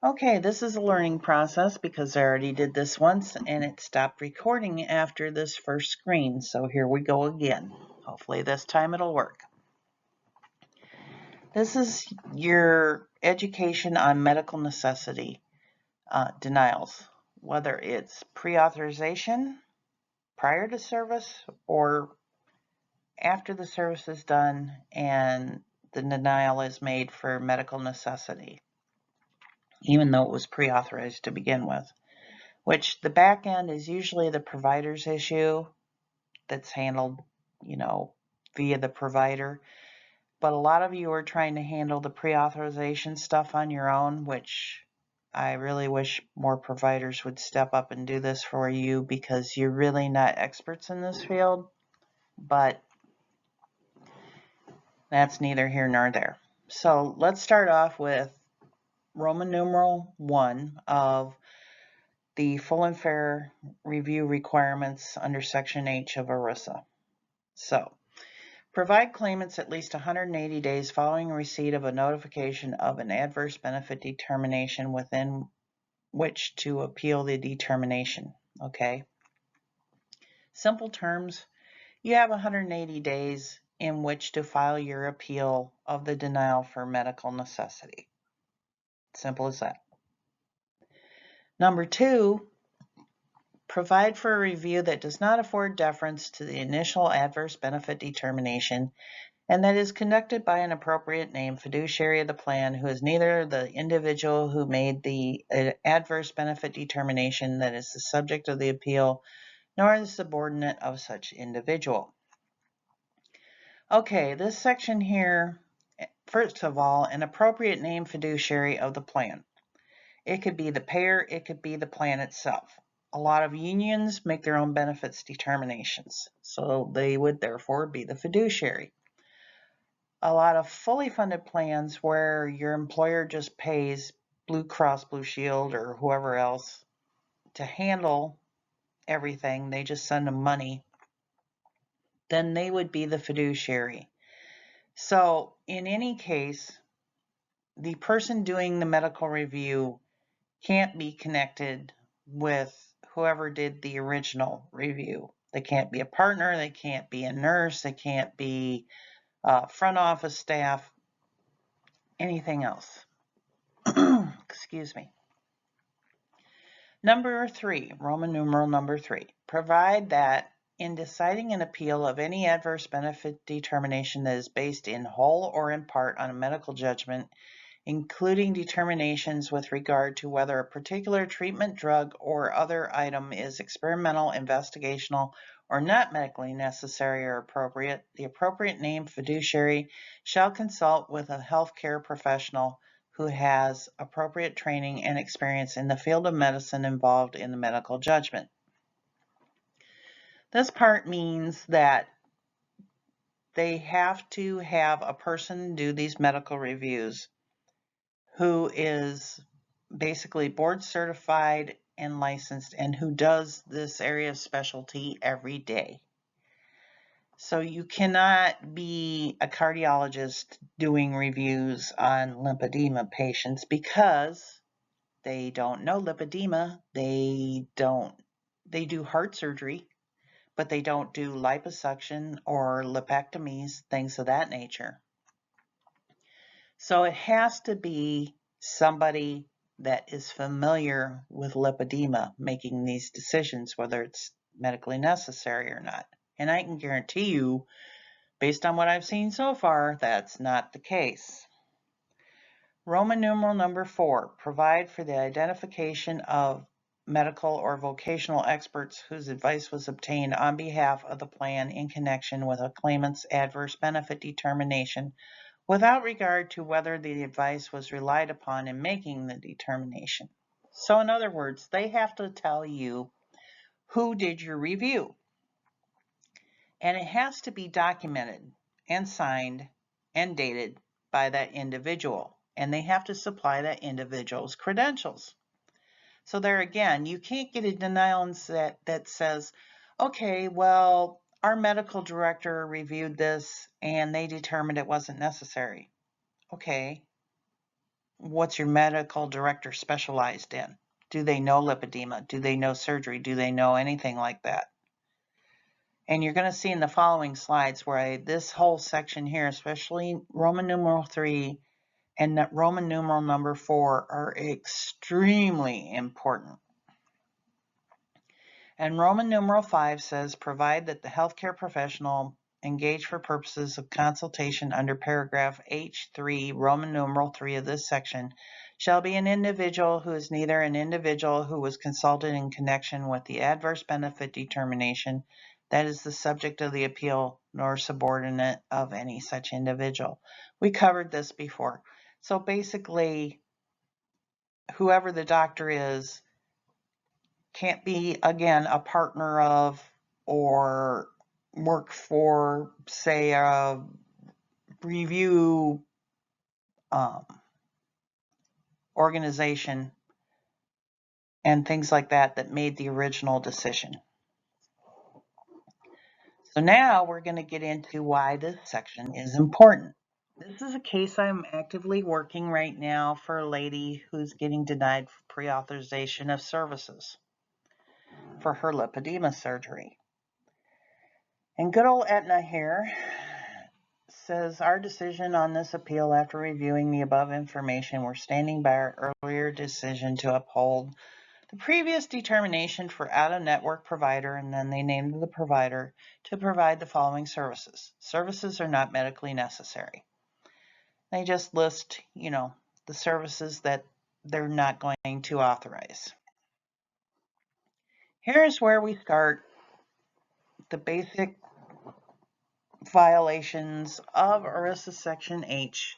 Okay, this is a learning process because I already did this once and it stopped recording after this first screen. So here we go again. Hopefully this time it'll work. This is your education on medical necessity denials, whether it's pre-authorization, prior to service, or after the service is done and the denial is made for medical necessity, even though it was pre-authorized to begin with. Which the back end is usually the provider's issue that's handled, via the provider. But a lot of you are trying to handle the pre-authorization stuff on your own, which I really wish more providers would step up and do this for you because you're really not experts in this field. But that's neither here nor there. So let's start off with Roman numeral 1 of the full and fair review requirements under Section H of ERISA. So, provide claimants at least 180 days following receipt of a notification of an adverse benefit determination within which to appeal the determination. Okay? Simple terms, you have 180 days in which to file your appeal of the denial for medical necessity. Simple as that. Number 2, provide for a review that does not afford deference to the initial adverse benefit determination and that is conducted by an appropriate named fiduciary of the plan who is neither the individual who made the adverse benefit determination that is the subject of the appeal nor the subordinate of such individual. Okay, this section here, first of all, an appropriate named fiduciary of the plan. It could be the payer, it could be the plan itself. A lot of unions make their own benefits determinations, so they would therefore be the fiduciary. A lot of fully funded plans where your employer just pays Blue Cross Blue Shield or whoever else to handle everything, they just send them money, then they would be the fiduciary. So in any case, the person doing the medical review can't be connected with whoever did the original review. They can't be a partner, they can't be a nurse, they can't be front office staff, anything else. Excuse me. Number 3, Roman numeral number 3, provide that in deciding an appeal of any adverse benefit determination that is based in whole or in part on a medical judgment, including determinations with regard to whether a particular treatment, drug, or other item is experimental, investigational, or not medically necessary or appropriate, the appropriate named fiduciary shall consult with a healthcare professional who has appropriate training and experience in the field of medicine involved in the medical judgment. This part means that they have to have a person do these medical reviews who is basically board certified and licensed and who does this area of specialty every day. So you cannot be a cardiologist doing reviews on lipedema patients because they don't know lipedema. They do heart surgery, but they don't do liposuction or lipectomies, things of that nature. So it has to be somebody that is familiar with lipedema making these decisions, whether it's medically necessary or not. And I can guarantee you, based on what I've seen so far, that's not the case. Roman numeral number 4, provide for the identification of medical or vocational experts whose advice was obtained on behalf of the plan in connection with a claimant's adverse benefit determination without regard to whether the advice was relied upon in making the determination. So in other words, they have to tell you who did your review. And it has to be documented and signed and dated by that individual. And they have to supply that individual's credentials. So there again, you can't get a denial that says, okay, well, our medical director reviewed this and they determined it wasn't necessary. Okay, what's your medical director specialized in? Do they know lipedema? Do they know surgery? Do they know anything like that? And you're going to see in the following slides where this whole section here, especially Roman numeral 3 and Roman numeral number 4, are extremely important. And Roman numeral 5 says, provide that the healthcare professional engaged for purposes of consultation under paragraph H3, Roman numeral 3 of this section, shall be an individual who is neither an individual who was consulted in connection with the adverse benefit determination that is the subject of the appeal, nor subordinate of any such individual. We covered this before. So basically, whoever the doctor is can't be, again, a partner of or work for, say, a review organization and things like that that made the original decision. So now we're going to get into why this section is important. This is a case I'm actively working right now for a lady who's getting denied pre-authorization of services for her lipedema surgery. And good old Aetna here says, our decision on this appeal after reviewing the above information, we're standing by our earlier decision to uphold the previous determination for out-of-network provider, and then they named the provider, to provide the following services. Services are not medically necessary. They just list, the services that they're not going to authorize. Here's where we start the basic violations of ERISA Section H.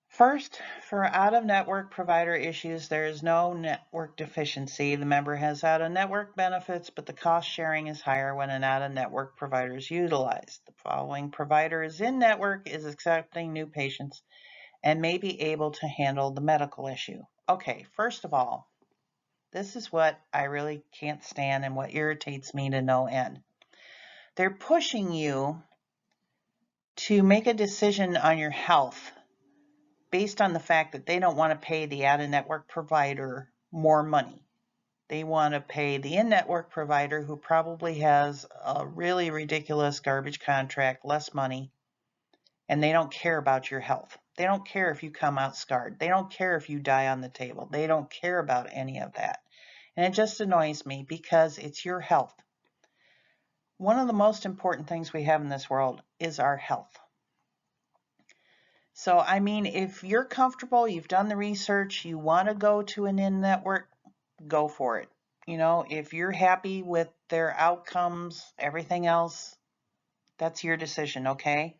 First, for out-of-network provider issues, there is no network deficiency. The member has out-of-network benefits, but the cost sharing is higher when an out-of-network provider is utilized. The following provider is in-network, is accepting new patients, and may be able to handle the medical issue. Okay, first of all, this is what I really can't stand and what irritates me to no end. They're pushing you to make a decision on your health based on the fact that they don't want to pay the out-of-network provider more money. They want to pay the in-network provider, who probably has a really ridiculous garbage contract, less money, and they don't care about your health. They don't care if you come out scarred. They don't care if you die on the table. They don't care about any of that. And it just annoys me because it's your health. One of the most important things we have in this world is our health. So, I mean, if you're comfortable, you've done the research, you want to go to an in-network, go for it. If you're happy with their outcomes, everything else, that's your decision, okay?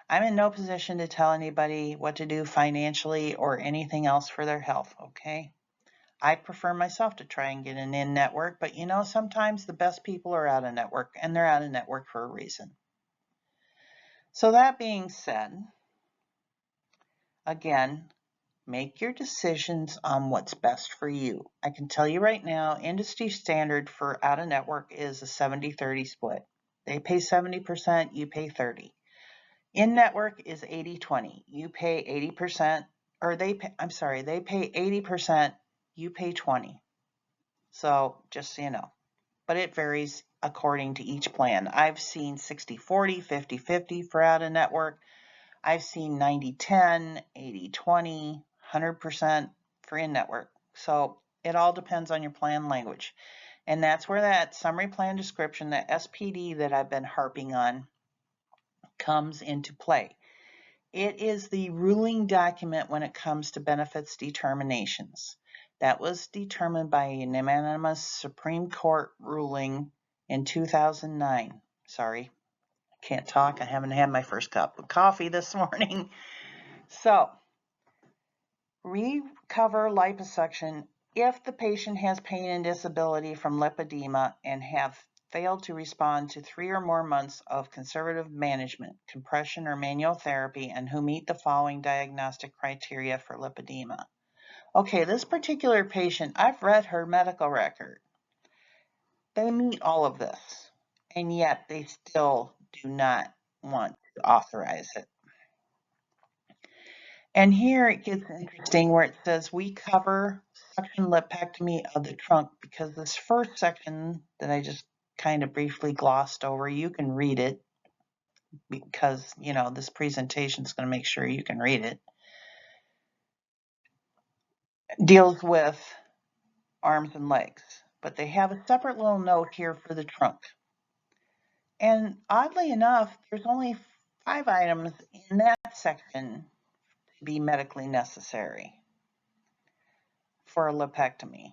I'm in no position to tell anybody what to do financially or anything else for their health, okay? I prefer myself to try and get an in-network, but sometimes the best people are out of network, and they're out of network for a reason. So that being said, again, make your decisions on what's best for you. I can tell you right now, industry standard for out-of-network is a 70-30 split. They pay 70%, you pay 30%. In-network is 80-20. You pay 80%, or they pay 80%, you pay 20%. So just so you know. But it varies according to each plan. I've seen 60-40, 50-50 for out-of-network. I've seen 90-10, 80-20, 100% for in-network. So it all depends on your plan language. And that's where that summary plan description, that SPD that I've been harping on, comes into play. It is the ruling document when it comes to benefits determinations. That was determined by a unanimous Supreme Court ruling in 2009. Sorry, I can't talk. I haven't had my first cup of coffee this morning. So, recover liposuction if the patient has pain and disability from lipedema and have failed to respond to 3 or more months of conservative management, compression or manual therapy, and who meet the following diagnostic criteria for lipedema. Okay, this particular patient, I've read her medical record. They meet all of this, and yet they still do not want to authorize it. And here it gets interesting where it says we cover suction lipectomy of the trunk, because this first section that I just kind of briefly glossed over, you can read it because, you know, this presentation is going to make sure you can read it, deals with arms and legs, but they have a separate little note here for the trunk. And oddly enough, there's only 5 items in that section to be medically necessary for a lipectomy.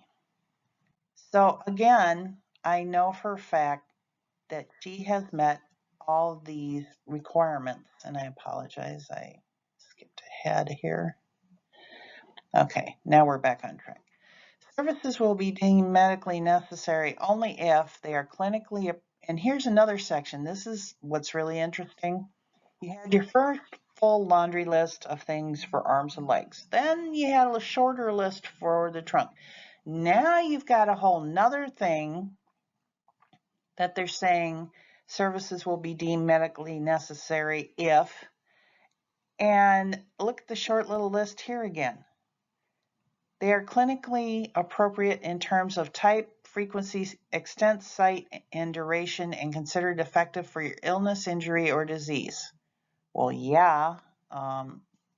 So again, I know for a fact that she has met all these requirements, and I apologize, I skipped ahead here. Okay, now we're back on track. Services will be deemed medically necessary only if they are clinically, and here's another section. This is what's really interesting. You had your first full laundry list of things for arms and legs. Then you had a shorter list for the trunk. Now you've got a whole nother thing that they're saying services will be deemed medically necessary if, and look at the short little list here again. They are clinically appropriate in terms of type, frequency, extent, site, and duration, and considered effective for your illness, injury, or disease. Well, yeah,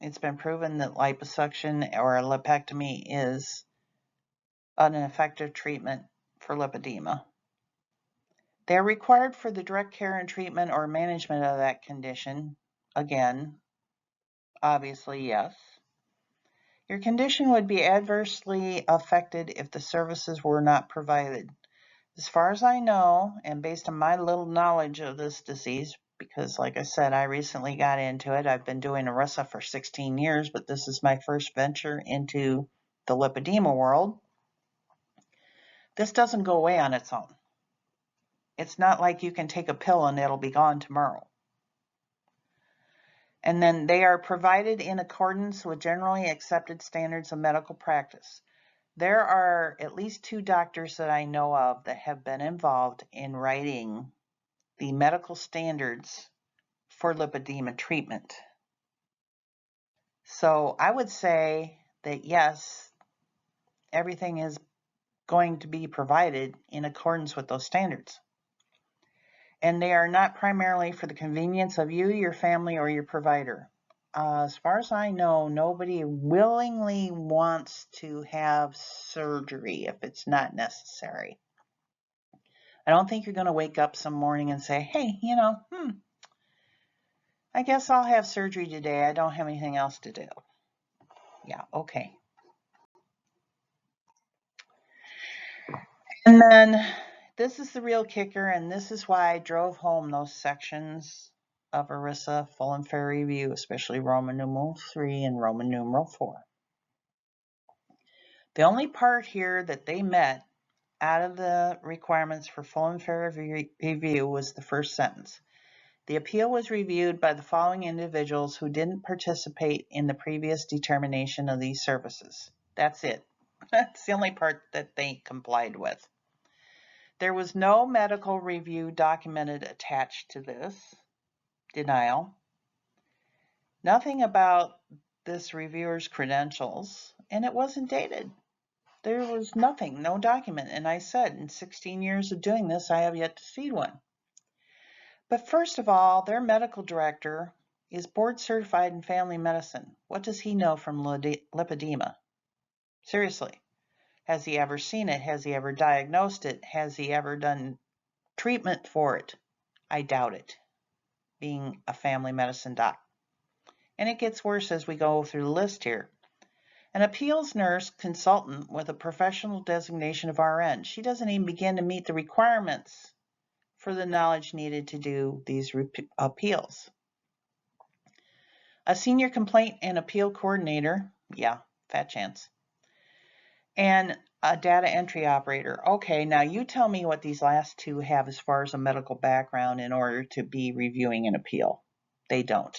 it's been proven that liposuction or a lipectomy is an effective treatment for lipedema. They're required for the direct care and treatment or management of that condition. Again, obviously, yes. Your condition would be adversely affected if the services were not provided. As far as I know, and based on my little knowledge of this disease, because like I said, I recently got into it. I've been doing ERISA for 16 years, but this is my first venture into the lipedema world. This doesn't go away on its own. It's not like you can take a pill and it'll be gone tomorrow. And then they are provided in accordance with generally accepted standards of medical practice. There are at least 2 doctors that I know of that have been involved in writing the medical standards for lipedema treatment. So I would say that yes, everything is going to be provided in accordance with those standards. And they are not primarily for the convenience of you, your family, or your provider. As far as I know, nobody willingly wants to have surgery if it's not necessary. I don't think you're going to wake up some morning and say, hey, you know, I guess I'll have surgery today. I don't have anything else to do. Yeah, okay. And then this is the real kicker, and this is why I drove home those sections of ERISA full and fair review, especially Roman numeral 3 and Roman numeral 4. The only part here that they met out of the requirements for full and fair review was the first sentence. The appeal was reviewed by the following individuals who didn't participate in the previous determination of these services. That's it. That's the only part that they complied with. There was no medical review documented attached to this denial. Nothing about this reviewer's credentials, and it wasn't dated. There was nothing, no document. And I said, in 16 years of doing this, I have yet to see one. But first of all, their medical director is board certified in family medicine. What does he know from lipedema? Seriously. Has he ever seen it? Has he ever diagnosed it? Has he ever done treatment for it? I doubt it, being a family medicine doc. And it gets worse as we go through the list here. An appeals nurse consultant with a professional designation of RN. She doesn't even begin to meet the requirements for the knowledge needed to do these appeals. A senior complaint and appeal coordinator, yeah, fat chance. And a data entry operator. Okay, now you tell me what these last 2 have as far as a medical background in order to be reviewing an appeal. They don't.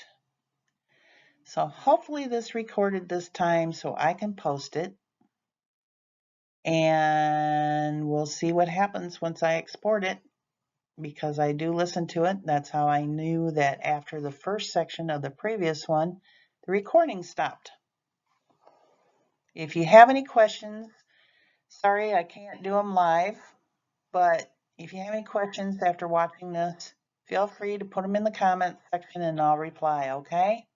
So hopefully this recorded this time so I can post it. And we'll see what happens once I export it, because I do listen to it. That's how I knew that after the first section of the previous one, The recording stopped. If you have any questions, sorry I can't do them live, but if you have any questions after watching this, feel free to put them in the comments section and I'll reply, okay?